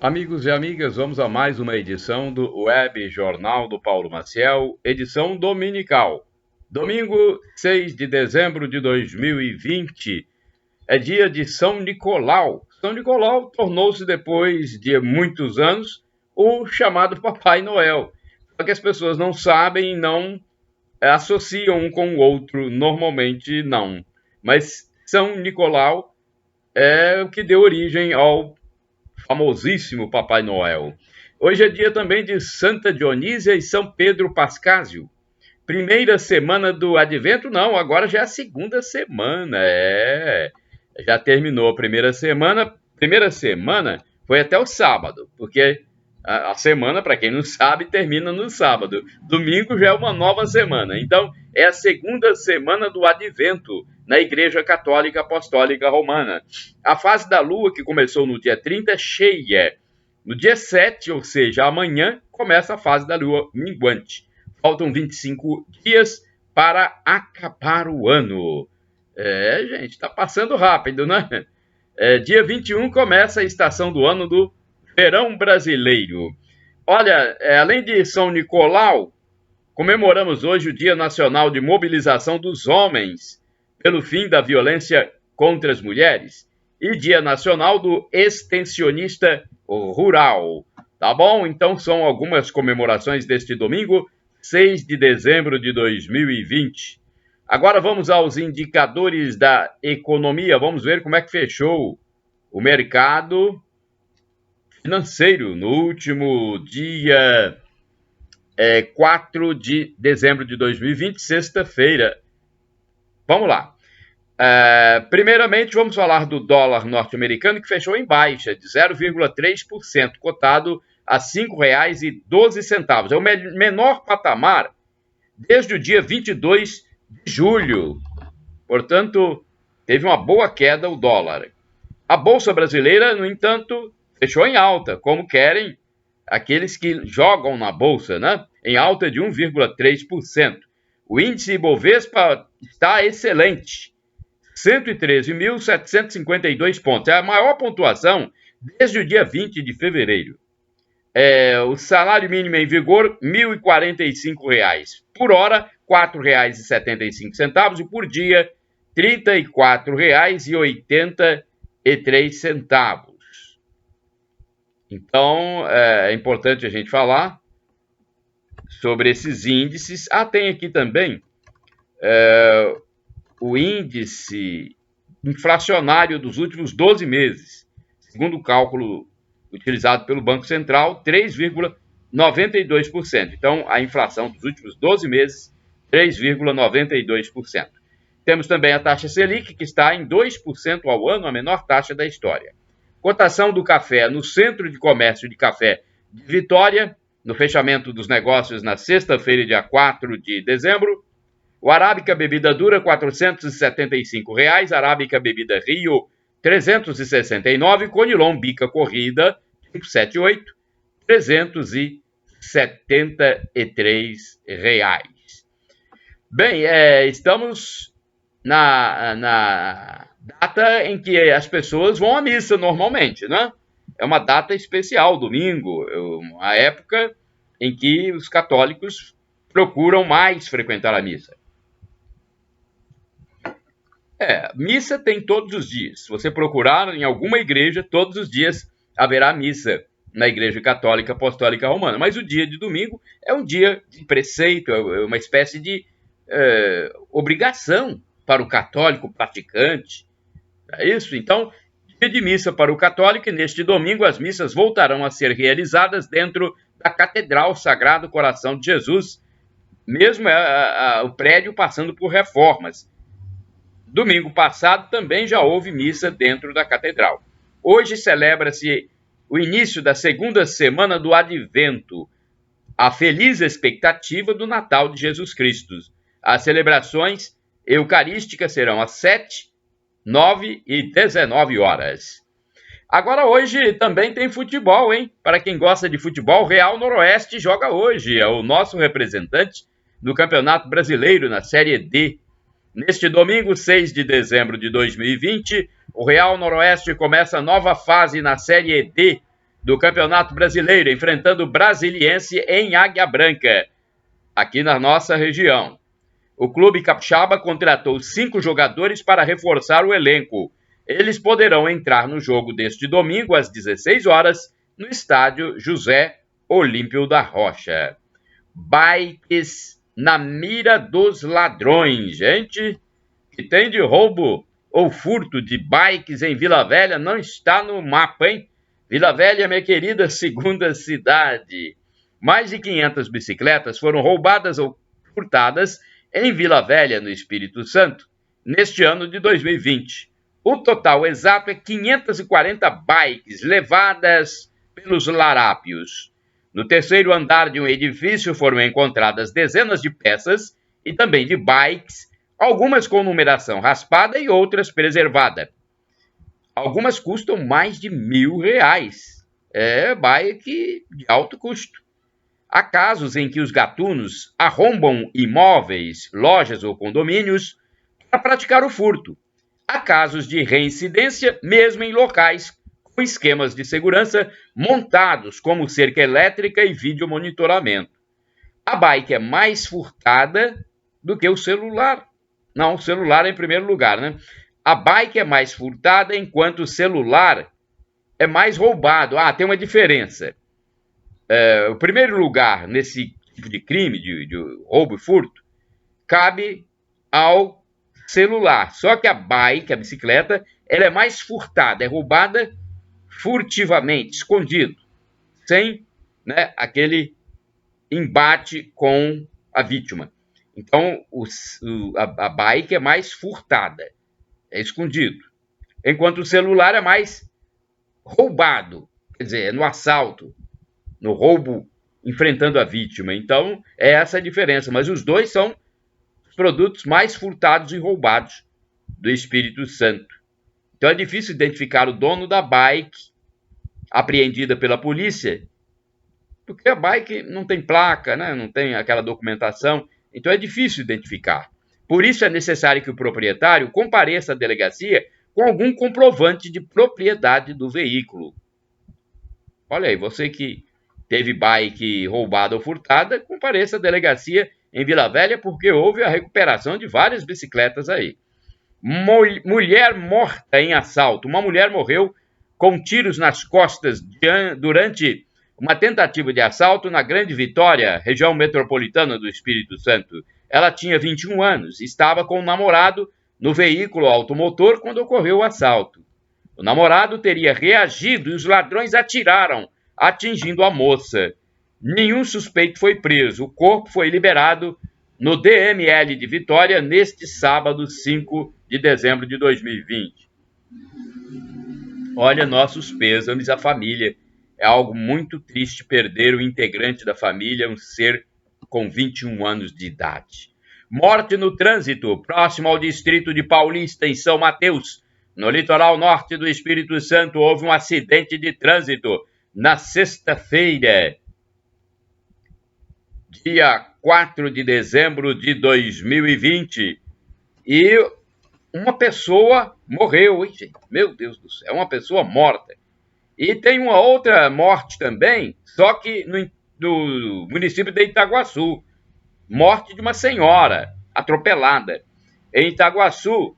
Amigos e amigas, vamos a mais uma edição do Web Jornal do Paulo Maciel, edição dominical. Domingo, 6 de dezembro de 2020, é dia de São Nicolau. São Nicolau tornou-se, depois de muitos anos, o chamado Papai Noel. Só que as pessoas não sabem e não associam um com o outro, normalmente não. Mas São Nicolau é o que deu origem ao famosíssimo Papai Noel. Hoje é dia também de Santa Dionísia e São Pedro Pascásio. Primeira semana do Advento, não, agora já é a segunda semana, já terminou a primeira semana. Primeira semana foi até o sábado, porque a semana, para quem não sabe, termina no sábado. Domingo já é uma nova semana, então é a segunda semana do Advento na Igreja Católica Apostólica Romana. A fase da Lua, que começou no dia 30, é cheia. No dia 7, ou seja, amanhã, começa a fase da Lua minguante. Faltam 25 dias para acabar o ano. Gente, está passando rápido, né? Dia 21 começa a estação do ano do verão brasileiro. Olha, além de São Nicolau, comemoramos hoje o Dia Nacional de Mobilização dos Homens pelo fim da violência contra as mulheres e Dia Nacional do Extensionista Rural. Tá bom? Então são algumas comemorações deste domingo, 6 de dezembro de 2020. Agora vamos aos indicadores da economia. Vamos ver como é que fechou o mercado financeiro no último dia 4 de dezembro de 2020, sexta-feira. Vamos lá. Primeiramente, vamos falar do dólar norte-americano, que fechou em baixa de 0,3%, cotado a R$ 5,12. É o menor patamar desde o dia 22 de julho. Portanto, teve uma boa queda o dólar. A Bolsa Brasileira, no entanto, fechou em alta, como querem aqueles que jogam na Bolsa, né? Em alta de 1,3%. O índice Ibovespa está excelente, 113.752 pontos. É a maior pontuação desde o dia 20 de fevereiro. O salário mínimo em vigor, R$ 1.045. Por hora, R$ 4,75. E por dia, R$ 34,83. Então, é importante a gente falar sobre esses índices. Tem aqui também o índice inflacionário dos últimos 12 meses. Segundo o cálculo utilizado pelo Banco Central, 3,92%. Então, a inflação dos últimos 12 meses, 3,92%. Temos também a taxa Selic, que está em 2% ao ano, a menor taxa da história. Cotação do café no Centro de Comércio de Café de Vitória, no fechamento dos negócios na sexta-feira, dia 4 de dezembro. O Arábica Bebida Dura, R$ 475. Arábica Bebida Rio, R$ 369. Conilon Bica Corrida, 578, R$ 373. Bem, estamos na data em que as pessoas vão à missa normalmente, né? É uma data especial, domingo, uma época em que os católicos procuram mais frequentar a missa. Missa tem todos os dias. Se você procurar em alguma igreja, todos os dias haverá missa na Igreja Católica Apostólica Romana. Mas o dia de domingo é um dia de preceito, é uma espécie de obrigação para o católico praticante. É isso? Então, dia de missa para o católico, e neste domingo as missas voltarão a ser realizadas dentro da Catedral Sagrado Coração de Jesus, mesmo o prédio passando por reformas. Domingo passado também já houve missa dentro da catedral. Hoje celebra-se o início da segunda semana do Advento, a feliz expectativa do Natal de Jesus Cristo. As celebrações eucarísticas serão às 7, 9 e 19 horas. Agora hoje também tem futebol, hein? Para quem gosta de futebol, o Real Noroeste joga hoje. É o nosso representante no Campeonato Brasileiro, na Série D. Neste domingo, 6 de dezembro de 2020, o Real Noroeste começa a nova fase na Série D do Campeonato Brasileiro, enfrentando o Brasiliense em Águia Branca, aqui na nossa região. O clube capixaba contratou 5 jogadores para reforçar o elenco. Eles poderão entrar no jogo deste domingo, às 16 horas, no estádio José Olímpio da Rocha. Bikes na mira dos ladrões. Gente, que tem de roubo ou furto de bikes em Vila Velha não está no mapa, hein? Vila Velha, minha querida segunda cidade. Mais de 500 bicicletas foram roubadas ou furtadas em Vila Velha, no Espírito Santo, neste ano de 2020. O total exato é 540 bikes levadas pelos larápios. No terceiro andar de um edifício foram encontradas dezenas de peças e também de bikes, algumas com numeração raspada e outras preservada. Algumas custam mais de R$1.000. É bike de alto custo. Há casos em que os gatunos arrombam imóveis, lojas ou condomínios para praticar o furto. Há casos de reincidência, mesmo em locais com esquemas de segurança montados, como cerca elétrica e videomonitoramento. A bike é mais furtada do que o celular. Não, o celular é em primeiro lugar, né? A bike é mais furtada, enquanto o celular é mais roubado. Ah, tem uma diferença. O primeiro lugar nesse tipo de crime, de roubo e furto, cabe ao celular. Só que a bike, a bicicleta, ela é mais furtada, é roubada furtivamente, escondido, sem, né, aquele embate com a vítima. Então, a bike é mais furtada, é escondido, enquanto o celular é mais roubado, quer dizer, é no assalto, no roubo, enfrentando a vítima. Então, é essa a diferença. Mas os dois são os produtos mais furtados e roubados do Espírito Santo. Então, é difícil identificar o dono da bike apreendida pela polícia, porque a bike não tem placa, né? Não tem aquela documentação. Então, é difícil identificar. Por isso, é necessário que o proprietário compareça à delegacia com algum comprovante de propriedade do veículo. Olha aí, você que teve bike roubada ou furtada, compareça à delegacia em Vila Velha, porque houve a recuperação de várias bicicletas aí. Mulher morta em assalto. Uma mulher morreu com tiros nas costas durante uma tentativa de assalto na Grande Vitória, região metropolitana do Espírito Santo. Ela tinha 21 anos e estava com o namorado no veículo automotor quando ocorreu o assalto. O namorado teria reagido e os ladrões atiraram, atingindo a moça. Nenhum suspeito foi preso. O corpo foi liberado no DML de Vitória neste sábado, 5 de dezembro de 2020. Olha, nossos pêsames à família. É algo muito triste perder o integrante da família, um ser com 21 anos de idade. Morte no trânsito, próximo ao distrito de Paulista, em São Mateus. No litoral norte do Espírito Santo, houve um acidente de trânsito na sexta-feira, dia 4 de dezembro de 2020. E uma pessoa morreu, hein, gente? Meu Deus do céu, uma pessoa morta. E tem uma outra morte também, só que no município de Itaguaçu. Morte de uma senhora atropelada. Em Itaguaçu,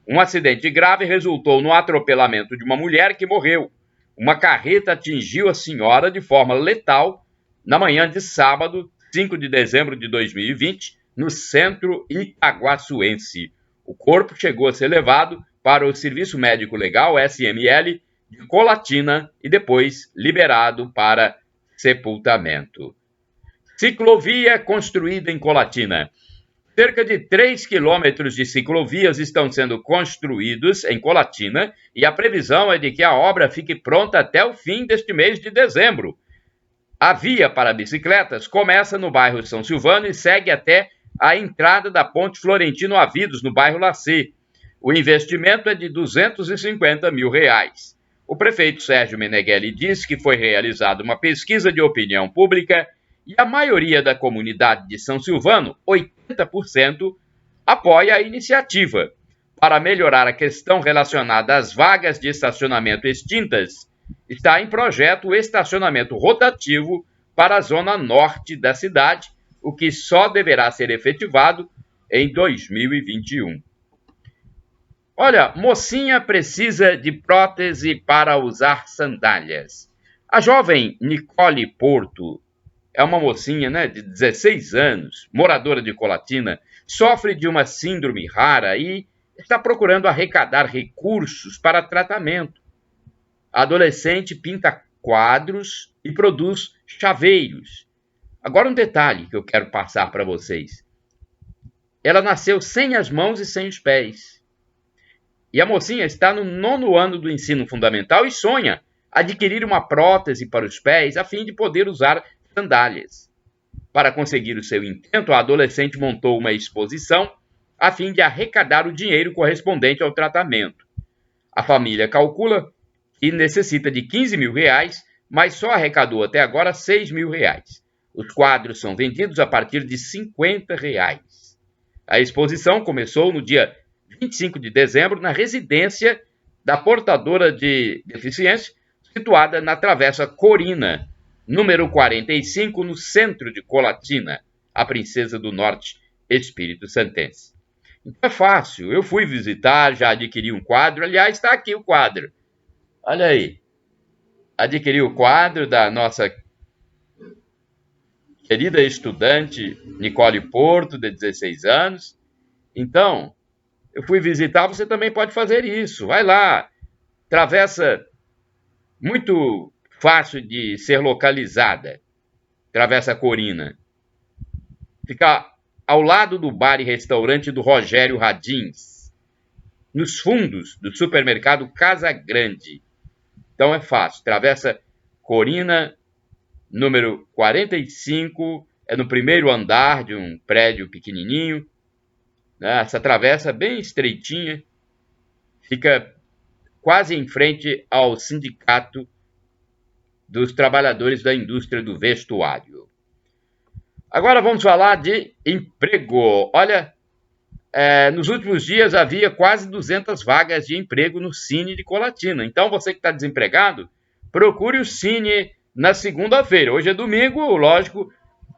um acidente grave resultou no atropelamento de uma mulher que morreu. Uma carreta atingiu a senhora de forma letal na manhã de sábado, 5 de dezembro de 2020, no centro itaguaçuense. O corpo chegou a ser levado para o Serviço Médico Legal, SML, de Colatina e depois liberado para sepultamento. Ciclovia construída em Colatina. Cerca de 3 quilômetros de ciclovias estão sendo construídos em Colatina e a previsão é de que a obra fique pronta até o fim deste mês de dezembro. A via para bicicletas começa no bairro São Silvano e segue até a entrada da Ponte Florentino Avidos, no bairro Lacê. O investimento é de R$250 mil. O prefeito Sérgio Meneghelli disse que foi realizada uma pesquisa de opinião pública e a maioria da comunidade de São Silvano, 80%, apoia a iniciativa. Para melhorar a questão relacionada às vagas de estacionamento extintas está em projeto o estacionamento rotativo para a zona norte da cidade, o que só deverá ser efetivado em 2021. Olha, mocinha precisa de prótese para usar sandálias. A jovem Nicole Porto é uma mocinha, de 16 anos, moradora de Colatina, sofre de uma síndrome rara e está procurando arrecadar recursos para tratamento. A adolescente pinta quadros e produz chaveiros. Agora um detalhe que eu quero passar para vocês. Ela nasceu sem as mãos e sem os pés. E a mocinha está no 9º ano do ensino fundamental e sonha adquirir uma prótese para os pés a fim de poder usar sandálias. Para conseguir o seu intento, a adolescente montou uma exposição a fim de arrecadar o dinheiro correspondente ao tratamento. A família calcula que necessita de 15 mil reais, mas só arrecadou até agora 6 mil reais. Os quadros são vendidos a partir de 50 reais. A exposição começou no dia 25 de dezembro na residência da portadora de deficiência, situada na Travessa Corina, número 45, no centro de Colatina, a Princesa do Norte, Espírito Santense. Então é fácil, eu fui visitar, já adquiri um quadro, aliás, está aqui o quadro. Olha aí, adquiri o quadro da nossa querida estudante Nicole Porto, de 16 anos. Então, eu fui visitar, você também pode fazer isso. Vai lá, travessa muito fácil de ser localizada, Travessa Corina. Fica ao lado do bar e restaurante do Rogério Radins, nos fundos do supermercado Casa Grande. Então é fácil, Travessa Corina, número 45, é no primeiro andar de um prédio pequenininho. Essa travessa bem estreitinha, fica quase em frente ao Sindicato dos Trabalhadores da Indústria do Vestuário. Agora vamos falar de emprego. Olha, nos últimos dias havia quase 200 vagas de emprego no Cine de Colatina. Então você que está desempregado, procure o Cine na segunda-feira. Hoje é domingo, lógico,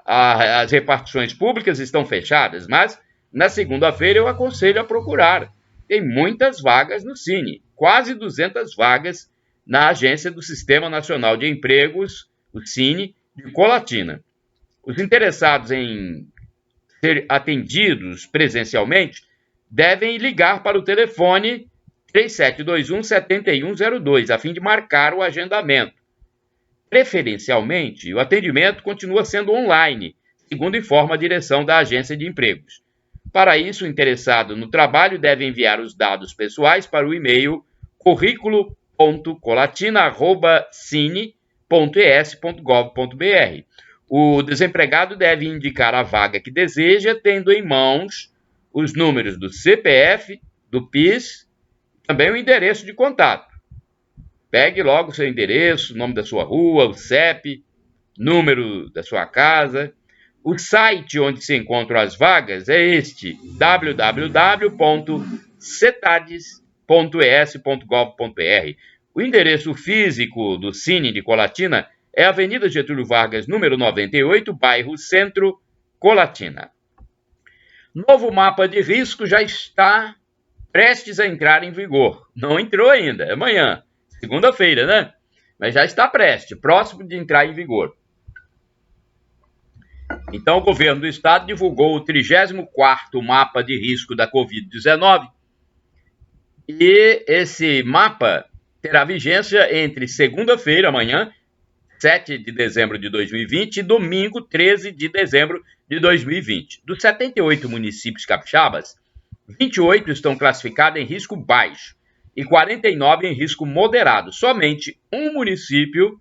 as repartições públicas estão fechadas, mas na segunda-feira eu aconselho a procurar. Tem muitas vagas no Cine, quase 200 vagas na Agência do Sistema Nacional de Empregos, o Cine, de Colatina. Os interessados em ser atendidos presencialmente devem ligar para o telefone 3721-7102, a fim de marcar o agendamento. Preferencialmente, o atendimento continua sendo online, segundo informa a direção da Agência de Empregos. Para isso, o interessado no trabalho deve enviar os dados pessoais para o e-mail currículo.colatina@cine.es.gov.br. O desempregado deve indicar a vaga que deseja, tendo em mãos os números do CPF, do PIS, também o endereço de contato. Pegue logo o seu endereço, o nome da sua rua, o CEP, número da sua casa. O site onde se encontram as vagas é este, www.cetades.es.gov.br. O endereço físico do Cine de Colatina é Avenida Getúlio Vargas, número 98, bairro Centro, Colatina. Novo mapa de risco já está prestes a entrar em vigor. Não entrou ainda, é amanhã, segunda-feira, né? Mas já está prestes, próximo de entrar em vigor. Então, o governo do estado divulgou o 34º mapa de risco da Covid-19 e esse mapa terá vigência entre segunda-feira, amanhã, 7 de dezembro de 2020 e domingo, 13 de dezembro de 2020. Dos 78 municípios capixabas, 28 estão classificados em risco baixo e 49 em risco moderado. Somente um município,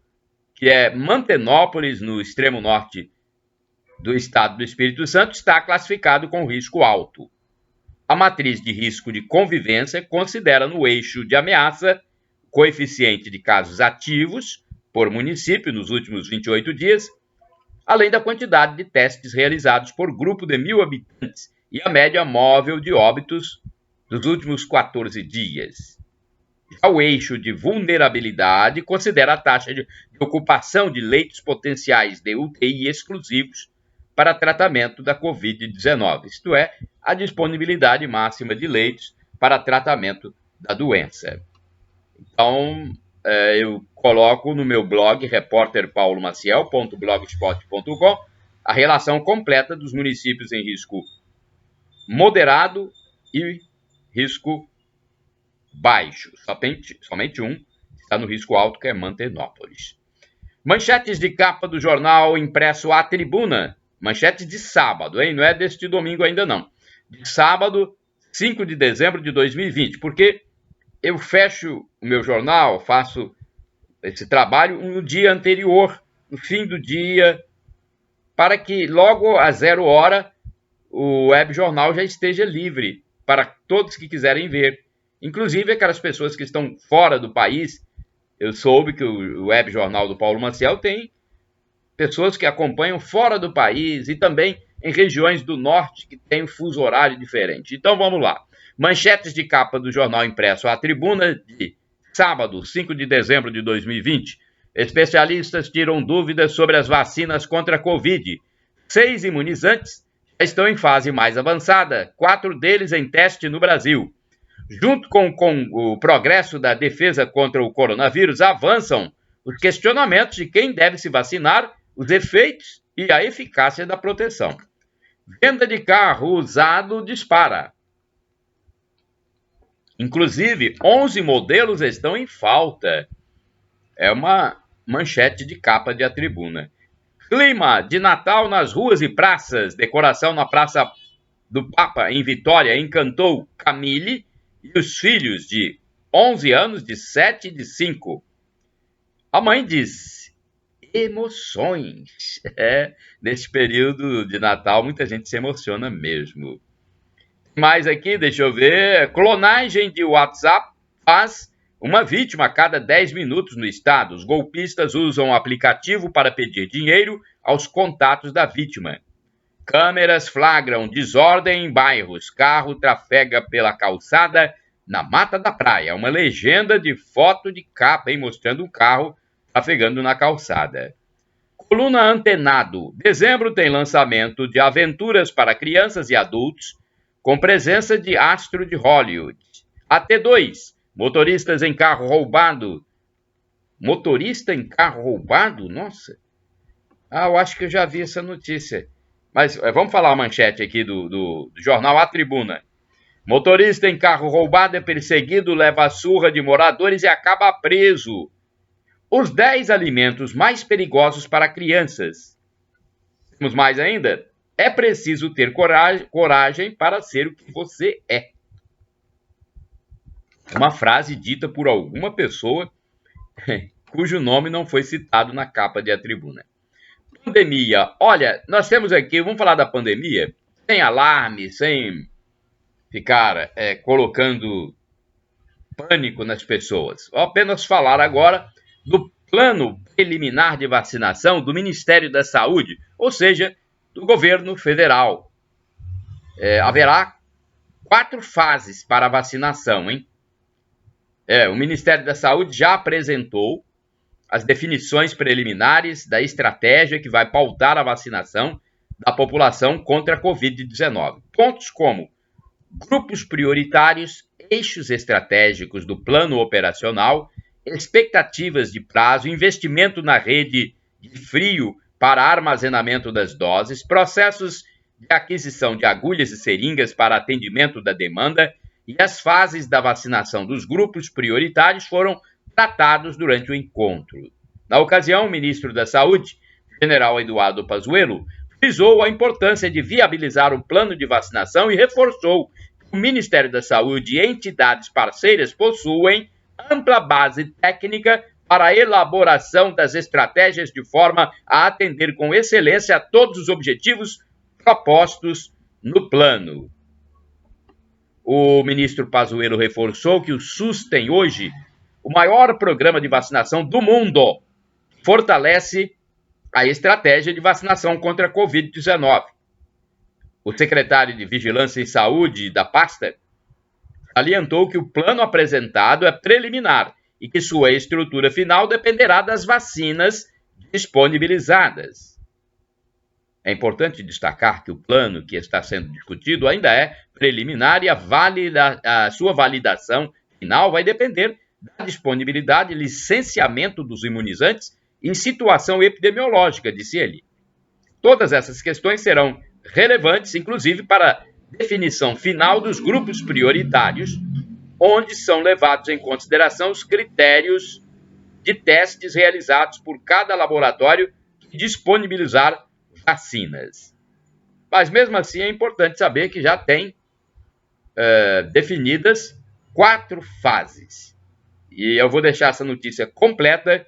que é Mantenópolis, no extremo norte do estado do Espírito Santo, está classificado com risco alto. A matriz de risco de convivência considera no eixo de ameaça o coeficiente de casos ativos por município nos últimos 28 dias, além da quantidade de testes realizados por grupo de 1.000 habitantes e a média móvel de óbitos dos últimos 14 dias. Já o eixo de vulnerabilidade considera a taxa de ocupação de leitos potenciais de UTI exclusivos para tratamento da Covid-19, isto é, a disponibilidade máxima de leitos para tratamento da doença. Então, eu coloco no meu blog, repórterpaulomaciel.blogspot.com, a relação completa dos municípios em risco moderado e risco baixo. Somente um está no risco alto, que é Mantenópolis. Manchetes de capa do jornal impresso à tribuna. Manchetes de sábado, hein? Não é deste domingo ainda não. De sábado, 5 de dezembro de 2020. Porque eu fecho o meu jornal, faço esse trabalho no dia anterior, no fim do dia, para que logo às 0 hora o web jornal já esteja livre para todos que quiserem ver. Inclusive aquelas pessoas que estão fora do país. Eu soube que o web jornal do Paulo Maciel tem pessoas que acompanham fora do país e também em regiões do norte que tem um fuso horário diferente. Então vamos lá. Manchetes de capa do jornal impresso à tribuna de sábado, 5 de dezembro de 2020. Especialistas tiram dúvidas sobre as vacinas contra a Covid. 6 imunizantes já estão em fase mais avançada, 4 deles em teste no Brasil. Junto com o progresso da defesa contra o coronavírus, avançam os questionamentos de quem deve se vacinar, os efeitos e a eficácia da proteção. Venda de carro usado dispara. Inclusive, 11 modelos estão em falta. É uma manchete de capa de A Tribuna. Clima de Natal nas ruas e praças. Decoração na Praça do Papa, em Vitória, encantou Camille e os filhos de 11 anos, de 7 e de 5. A mãe diz: emoções. Neste período de Natal, muita gente se emociona mesmo. Mais aqui, deixa eu ver. Clonagem de WhatsApp faz uma vítima a cada 10 minutos no estado. Os golpistas usam o aplicativo para pedir dinheiro aos contatos da vítima. Câmeras flagram desordem em bairros. Carro trafega pela calçada na Mata da Praia. Uma legenda de foto de capa, mostrando um carro trafegando na calçada. Coluna Antenado. Dezembro tem lançamento de aventuras para crianças e adultos, com presença de astro de Hollywood. AT2. Motoristas em carro roubado. Motorista em carro roubado? Nossa. Eu acho que eu já vi essa notícia. Mas vamos falar a manchete aqui do jornal A Tribuna. Motorista em carro roubado é perseguido, leva a surra de moradores e acaba preso. Os 10 alimentos mais perigosos para crianças. Temos mais ainda? É preciso ter coragem para ser o que você é. Uma frase dita por alguma pessoa cujo nome não foi citado na capa de A Tribuna. Pandemia. Olha, nós temos aqui, vamos falar da pandemia, sem alarme, sem ficar colocando pânico nas pessoas. Vou apenas falar agora do plano preliminar de vacinação do Ministério da Saúde, ou seja, do governo federal. Haverá 4 fases para a vacinação, hein? O Ministério da Saúde já apresentou as definições preliminares da estratégia que vai pautar a vacinação da população contra a Covid-19. Pontos como grupos prioritários, eixos estratégicos do plano operacional, expectativas de prazo, investimento na rede de frio para armazenamento das doses, processos de aquisição de agulhas e seringas para atendimento da demanda e as fases da vacinação dos grupos prioritários foram tratados durante o encontro. Na ocasião, o ministro da Saúde, general Eduardo Pazuello, frisou a importância de viabilizar o plano de vacinação e reforçou que o Ministério da Saúde e entidades parceiras possuem ampla base técnica para a elaboração das estratégias de forma a atender com excelência a todos os objetivos propostos no plano. O ministro Pazuello reforçou que o SUS tem hoje o maior programa de vacinação do mundo, fortalece a estratégia de vacinação contra a Covid-19. O secretário de Vigilância em Saúde da pasta Salientou que o plano apresentado é preliminar e que sua estrutura final dependerá das vacinas disponibilizadas. É importante destacar que o plano que está sendo discutido ainda é preliminar e a sua validação final vai depender da disponibilidade e licenciamento dos imunizantes em situação epidemiológica, disse ele. Todas essas questões serão relevantes, inclusive, para a definição final dos grupos prioritários, onde são levados em consideração os critérios de testes realizados por cada laboratório que disponibilizar vacinas. Mas, mesmo assim, é importante saber que já tem definidas 4 fases. E eu vou deixar essa notícia completa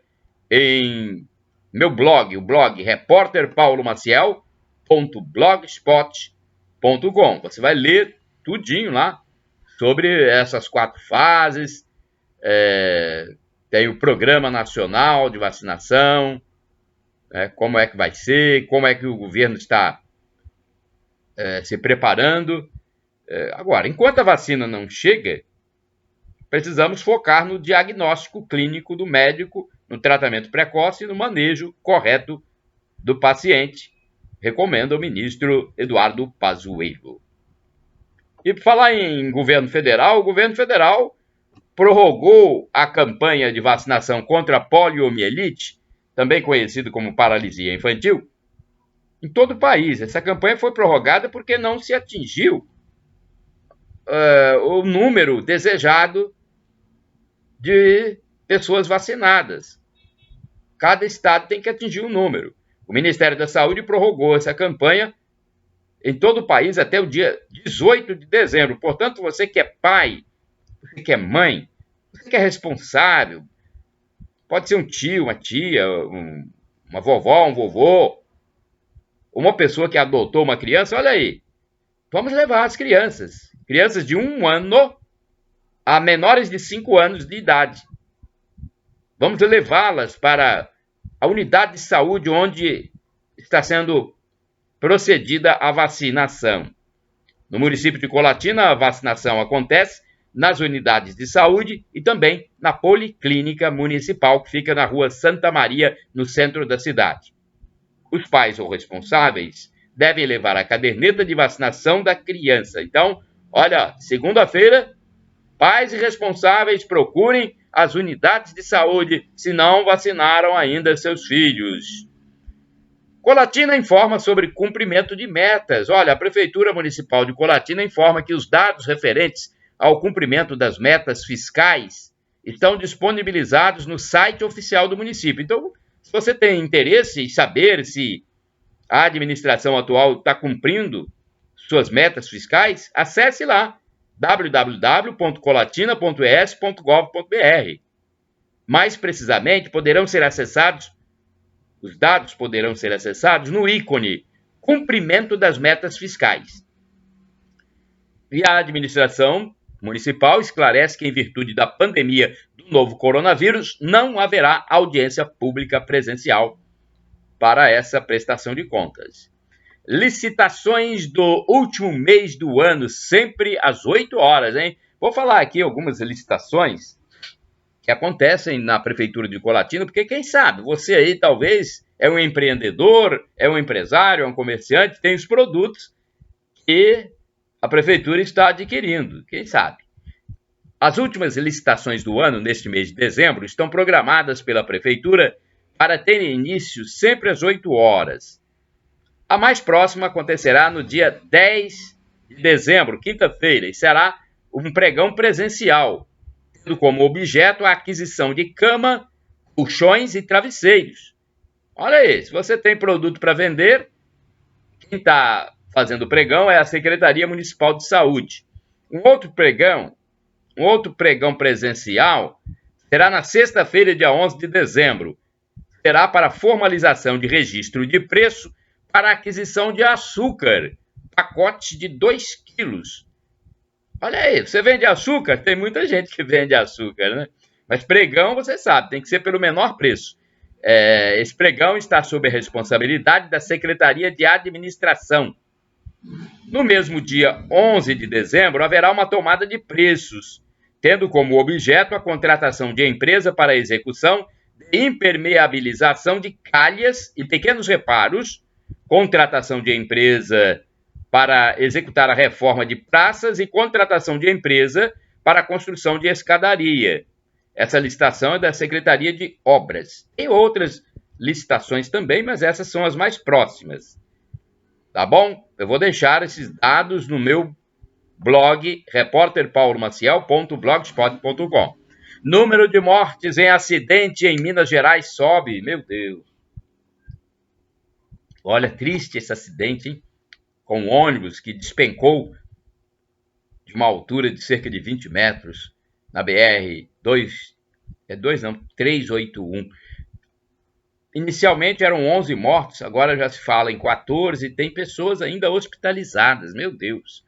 em meu blog, o blog repórterpaulomaciel.blogspot.com. Você vai ler tudinho lá sobre essas 4 fases. Tem o Programa Nacional de Vacinação, como é que vai ser, como é que o governo está se preparando. Agora, enquanto a vacina não chega, precisamos focar no diagnóstico clínico do médico, no tratamento precoce e no manejo correto do paciente, recomenda o ministro Eduardo Pazuello. E por falar em governo federal, o governo federal prorrogou a campanha de vacinação contra a poliomielite, também conhecido como paralisia infantil, em todo o país. Essa campanha foi prorrogada porque não se atingiu o número desejado de pessoas vacinadas. Cada estado tem que atingir um número. O Ministério da Saúde prorrogou essa campanha em todo o país até o dia 18 de dezembro. Portanto, você que é pai, você que é mãe, você que é responsável, pode ser um tio, uma tia, uma vovó, um vovô, uma pessoa que adotou uma criança, olha aí, vamos levar as crianças de 1 ano a menores de 5 anos de idade. Vamos levá-las para a unidade de saúde onde está sendo procedida a vacinação. No município de Colatina, a vacinação acontece nas unidades de saúde e também na Policlínica Municipal, que fica na rua Santa Maria, no centro da cidade. Os pais ou responsáveis devem levar a caderneta de vacinação da criança. Então, olha, segunda-feira, pais e responsáveis procurem as unidades de saúde se não vacinaram ainda seus filhos. Colatina informa sobre cumprimento de metas. Olha, a Prefeitura Municipal de Colatina informa que os dados referentes ao cumprimento das metas fiscais estão disponibilizados no site oficial do município. Então, se você tem interesse em saber se a administração atual está cumprindo suas metas fiscais, acesse lá www.colatina.es.gov.br. Mais precisamente, os dados poderão ser acessados no ícone Cumprimento das Metas Fiscais. E a administração municipal esclarece que, em virtude da pandemia do novo coronavírus, não haverá audiência pública presencial para essa prestação de contas. Licitações do último mês do ano, sempre às 8 horas, hein? Vou falar aqui algumas licitações que acontecem na Prefeitura de Colatina, porque quem sabe, você aí talvez é um empreendedor, é um empresário, é um comerciante, tem os produtos que a Prefeitura está adquirindo, quem sabe. As últimas licitações do ano, neste mês de dezembro, estão programadas pela Prefeitura para terem início sempre às 8 horas. A mais próxima acontecerá no dia 10 de dezembro, quinta-feira, e será um pregão presencial, tendo como objeto a aquisição de cama, colchões e travesseiros. Olha aí, se você tem produto para vender, quem está fazendo o pregão é a Secretaria Municipal de Saúde. Um outro pregão presencial será na sexta-feira, dia 11 de dezembro. Será para formalização de registro de preço para a aquisição de açúcar, pacote de 2 quilos. Olha aí, você vende açúcar? Tem muita gente que vende açúcar, né? Mas pregão, você sabe, tem que ser pelo menor preço. Esse pregão está sob a responsabilidade da Secretaria de Administração. No mesmo dia 11 de dezembro, haverá uma tomada de preços, tendo como objeto a contratação de empresa para a execução de impermeabilização de calhas e pequenos reparos, contratação de empresa para executar a reforma de praças e contratação de empresa para a construção de escadaria. Essa licitação é da Secretaria de Obras. Tem outras licitações também, mas essas são as mais próximas. Tá bom? Eu vou deixar esses dados no meu blog repórterpaulomaciel.blogspot.com. Número de mortes em acidente em Minas Gerais sobe. Meu Deus. Olha, triste esse acidente, hein? Com um ônibus que despencou de uma altura de cerca de 20 metros na BR 381. Inicialmente eram 11 mortos, agora já se fala em 14 e tem pessoas ainda hospitalizadas, meu Deus.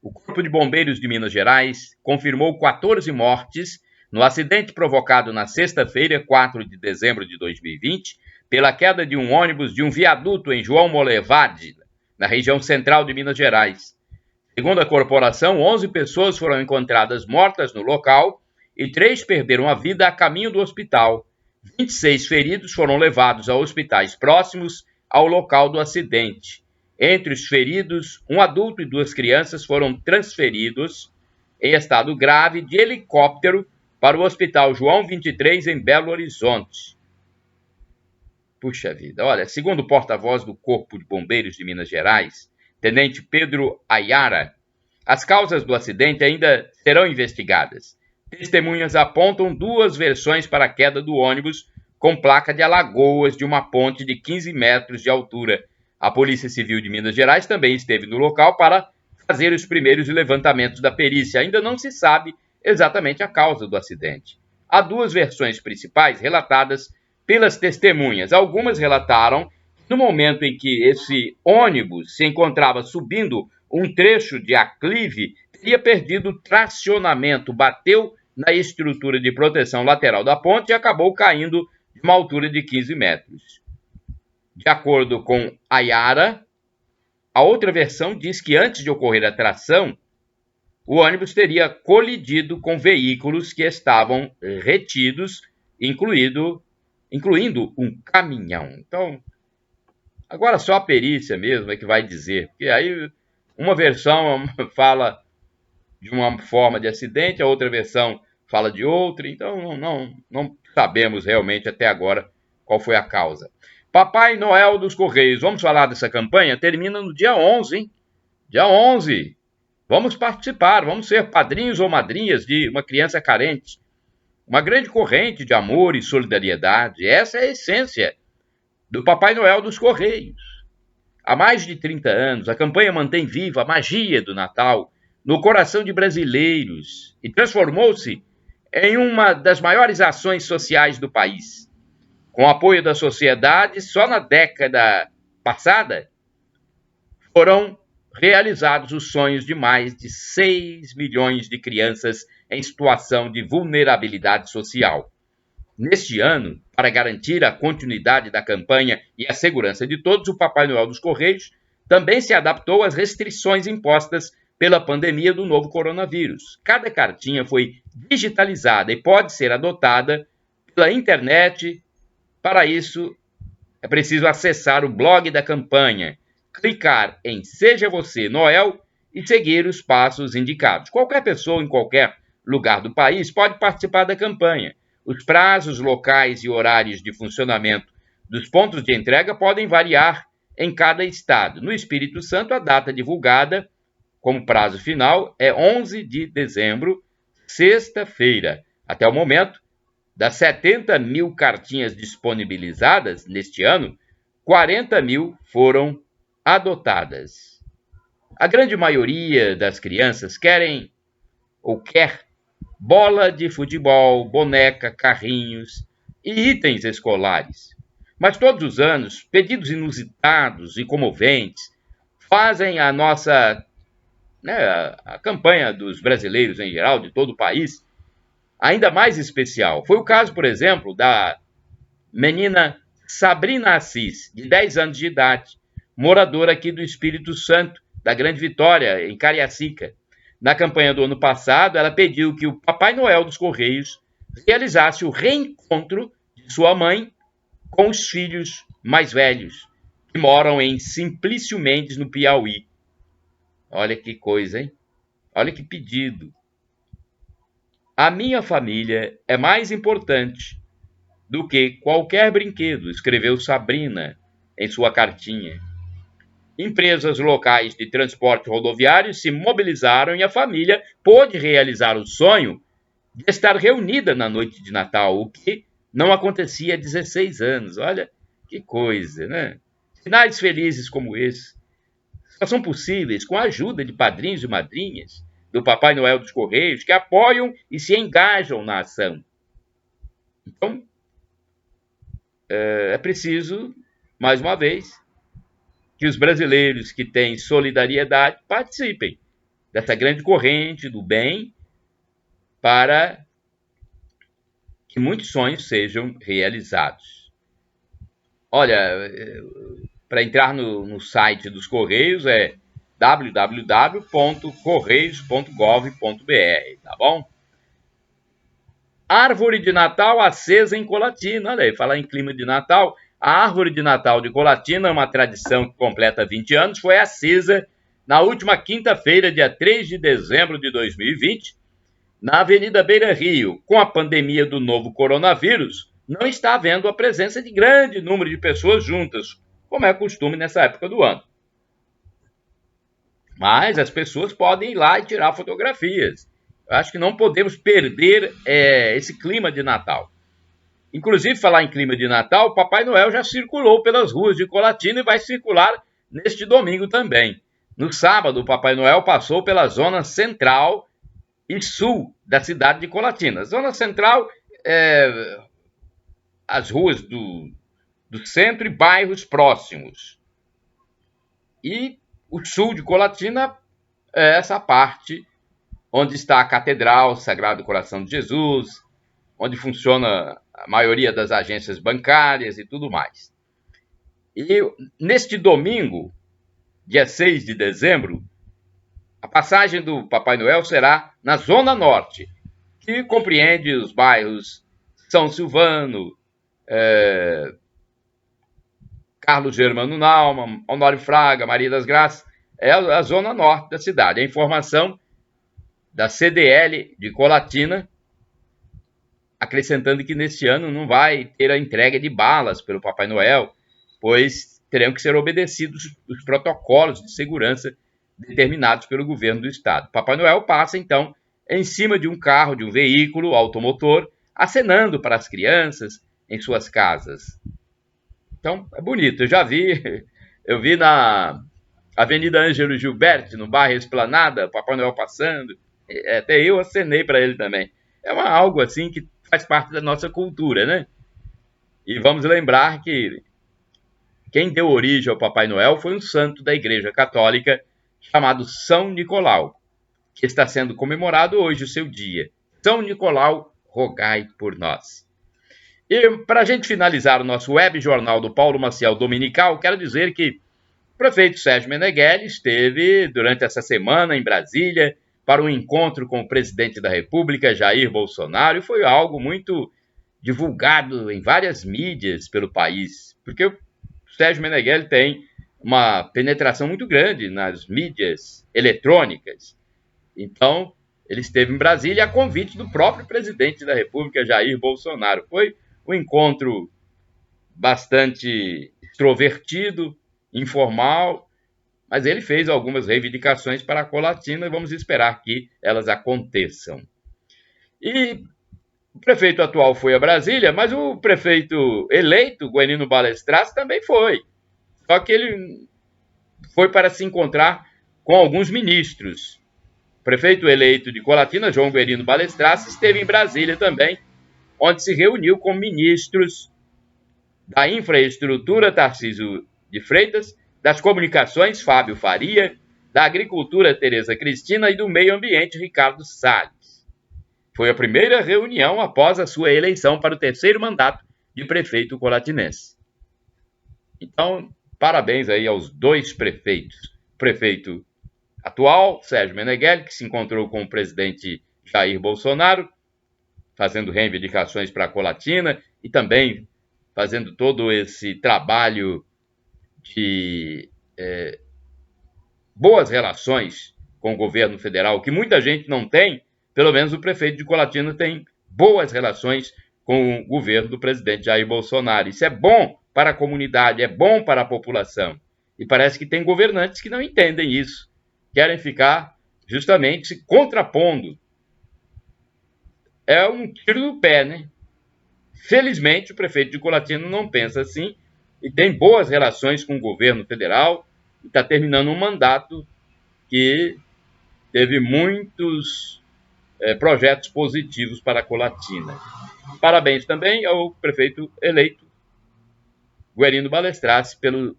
O Corpo de Bombeiros de Minas Gerais confirmou 14 mortes no acidente provocado na sexta-feira, 4 de dezembro de 2020, pela queda de um ônibus de um viaduto em João Molevade, na região central de Minas Gerais. Segundo a corporação, 11 pessoas foram encontradas mortas no local e 3 perderam a vida a caminho do hospital. 26 feridos foram levados a hospitais próximos ao local do acidente. Entre os feridos, um adulto e 2 crianças foram transferidos em estado grave de helicóptero para o Hospital João 23 em Belo Horizonte. Puxa vida, olha, segundo o porta-voz do Corpo de Bombeiros de Minas Gerais, Tenente Pedro Ayara, as causas do acidente ainda serão investigadas. Testemunhas apontam 2 versões para a queda do ônibus com placa de Alagoas de uma ponte de 15 metros de altura. A Polícia Civil de Minas Gerais também esteve no local para fazer os primeiros levantamentos da perícia. Ainda não se sabe exatamente a causa do acidente. Há 2 versões principais relatadas pelas testemunhas. Algumas relataram que no momento em que esse ônibus se encontrava subindo um trecho de aclive, teria perdido o tracionamento, bateu na estrutura de proteção lateral da ponte e acabou caindo de uma altura de 15 metros. De acordo com Ayara, a outra versão diz que antes de ocorrer a tração, o ônibus teria colidido com veículos que estavam retidos, incluindo um caminhão. Então, agora só a perícia mesmo é que vai dizer, porque aí uma versão fala de uma forma de acidente, a outra versão fala de outra, então não sabemos realmente até agora qual foi a causa. Papai Noel dos Correios, vamos falar dessa campanha? Termina no dia 11, hein? Dia 11. Vamos participar, vamos ser padrinhos ou madrinhas de uma criança carente. Uma grande corrente de amor e solidariedade. Essa é a essência do Papai Noel dos Correios. Há mais de 30 anos, a campanha mantém viva a magia do Natal no coração de brasileiros e transformou-se em uma das maiores ações sociais do país. Com o apoio da sociedade, só na década passada foram realizados os sonhos de mais de 6 milhões de crianças em situação de vulnerabilidade social. Neste ano, para garantir a continuidade da campanha e a segurança de todos, o Papai Noel dos Correios também se adaptou às restrições impostas pela pandemia do novo coronavírus. Cada cartinha foi digitalizada e pode ser adotada pela internet. Para isso, é preciso acessar o blog da campanha, clicar em Seja Você Noel e seguir os passos indicados. Qualquer pessoa em qualquer lugar do país pode participar da campanha. Os prazos, locais e horários de funcionamento dos pontos de entrega podem variar em cada estado. No Espírito Santo, a data divulgada como prazo final é 11 de dezembro, sexta-feira. Até o momento, das 70 mil cartinhas disponibilizadas neste ano, 40 mil foram adotadas. A grande maioria das crianças quer bola de futebol, boneca, carrinhos e itens escolares. Mas todos os anos, pedidos inusitados e comoventes fazem a campanha dos brasileiros em geral, de todo o país, ainda mais especial. Foi o caso, por exemplo, da menina Sabrina Assis, de 10 anos de idade, moradora aqui do Espírito Santo, da Grande Vitória, em Cariacica. Na campanha do ano passado, ela pediu que o Papai Noel dos Correios realizasse o reencontro de sua mãe com os filhos mais velhos, que moram em Simplício Mendes, no Piauí. Olha que coisa, hein? Olha que pedido. A minha família é mais importante do que qualquer brinquedo, escreveu Sabrina em sua cartinha. Empresas locais de transporte rodoviário se mobilizaram e a família pôde realizar o sonho de estar reunida na noite de Natal, o que não acontecia há 16 anos. Olha que coisa, né? Finais felizes como esse só são possíveis com a ajuda de padrinhos e madrinhas do Papai Noel dos Correios que apoiam e se engajam na ação. Então, é preciso, mais uma vez, que os brasileiros que têm solidariedade participem dessa grande corrente do bem para que muitos sonhos sejam realizados. Olha, para entrar no site dos Correios é www.correios.gov.br, tá bom? Árvore de Natal acesa em Colatina. Olha aí, falar em clima de Natal, a árvore de Natal de Colatina, uma tradição que completa 20 anos, foi acesa na última quinta-feira, dia 3 de dezembro de 2020, na Avenida Beira Rio. Com a pandemia do novo coronavírus, não está havendo a presença de grande número de pessoas juntas, como é costume nessa época do ano. Mas as pessoas podem ir lá e tirar fotografias. Eu acho que não podemos perder esse clima de Natal. Inclusive, falar em clima de Natal, o Papai Noel já circulou pelas ruas de Colatina e vai circular neste domingo também. No sábado, o Papai Noel passou pela zona central e sul da cidade de Colatina. Zona central é as ruas do centro e bairros próximos. E o sul de Colatina é essa parte onde está a Catedral Sagrado Coração de Jesus, onde funciona a maioria das agências bancárias e tudo mais. E neste domingo, dia 6 de dezembro, a passagem do Papai Noel será na Zona Norte, que compreende os bairros São Silvano, Carlos Germano Naumann, Honório Fraga, Maria das Graças, é a Zona Norte da cidade. A informação da CDL de Colatina, acrescentando que neste ano não vai ter a entrega de balas pelo Papai Noel, pois terão que ser obedecidos os protocolos de segurança determinados pelo governo do estado. Papai Noel passa, então, em cima de um carro, de um veículo automotor, acenando para as crianças em suas casas. Então, é bonito. Eu vi na Avenida Ângelo Gilberto, no bairro Esplanada, Papai Noel passando. Até eu acenei para ele também. É algo assim que faz parte da nossa cultura, né? E vamos lembrar que quem deu origem ao Papai Noel foi um santo da Igreja Católica chamado São Nicolau, que está sendo comemorado hoje o seu dia. São Nicolau, rogai por nós. E para a gente finalizar o nosso web jornal do Paulo Maciel Dominical, quero dizer que o prefeito Sérgio Meneghel esteve durante essa semana em Brasília para um encontro com o presidente da República, Jair Bolsonaro, e foi algo muito divulgado em várias mídias pelo país, porque o Sérgio Meneghel tem uma penetração muito grande nas mídias eletrônicas. Então, ele esteve em Brasília a convite do próprio presidente da República, Jair Bolsonaro. Foi um encontro bastante extrovertido, informal, mas ele fez algumas reivindicações para a Colatina e vamos esperar que elas aconteçam. E o prefeito atual foi a Brasília, mas o prefeito eleito, Guerino Balestraço, também foi. Só que ele foi para se encontrar com alguns ministros. O prefeito eleito de Colatina, João Guerino Balestraço, esteve em Brasília também, onde se reuniu com ministros da Infraestrutura, Tarcísio de Freitas, das Comunicações, Fábio Faria, da Agricultura, Tereza Cristina, e do Meio Ambiente, Ricardo Salles. Foi a primeira reunião após a sua eleição para o terceiro mandato de prefeito colatinense. Então, parabéns aí aos dois prefeitos, o prefeito atual, Sérgio Meneghel, que se encontrou com o presidente Jair Bolsonaro, fazendo reivindicações para a Colatina e também fazendo todo esse trabalho de boas relações com o governo federal, que muita gente não tem. Pelo menos o prefeito de Colatina tem boas relações com o governo do presidente Jair Bolsonaro. Isso é bom para a comunidade, é bom para a população. E parece que tem governantes que não entendem isso, querem ficar justamente se contrapondo. É um tiro no pé, né? Felizmente, o prefeito de Colatina não pensa assim e tem boas relações com o governo federal e está terminando um mandato que teve muitos projetos positivos para a Colatina. Parabéns também ao prefeito eleito, Guerino Balestrace, pelo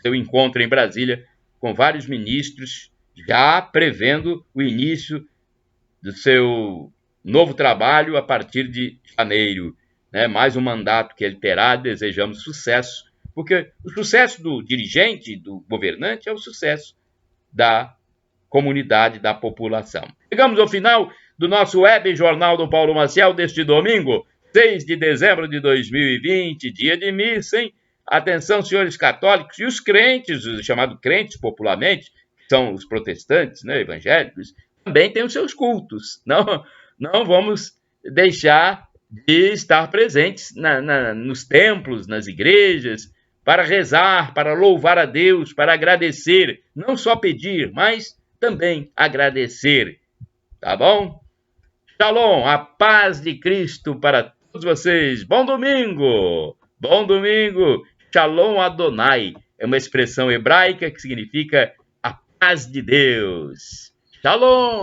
seu encontro em Brasília com vários ministros, já prevendo o início do seu novo trabalho a partir de janeiro. Mais um mandato que ele terá, desejamos sucesso, porque o sucesso do dirigente, do governante, é o sucesso da comunidade, da população. Chegamos ao final do nosso web jornal do Paulo Maciel deste domingo, 6 de dezembro de 2020, dia de missa, hein? Atenção, senhores católicos e os crentes, os chamados crentes popularmente, que são os protestantes, evangélicos, também têm os seus cultos. Não vamos deixar de estar presentes nos templos, nas igrejas, para rezar, para louvar a Deus, para agradecer, não só pedir, mas também agradecer, tá bom? Shalom, a paz de Cristo para todos vocês. Bom domingo! Bom domingo! Shalom Adonai é uma expressão hebraica que significa a paz de Deus. Shalom!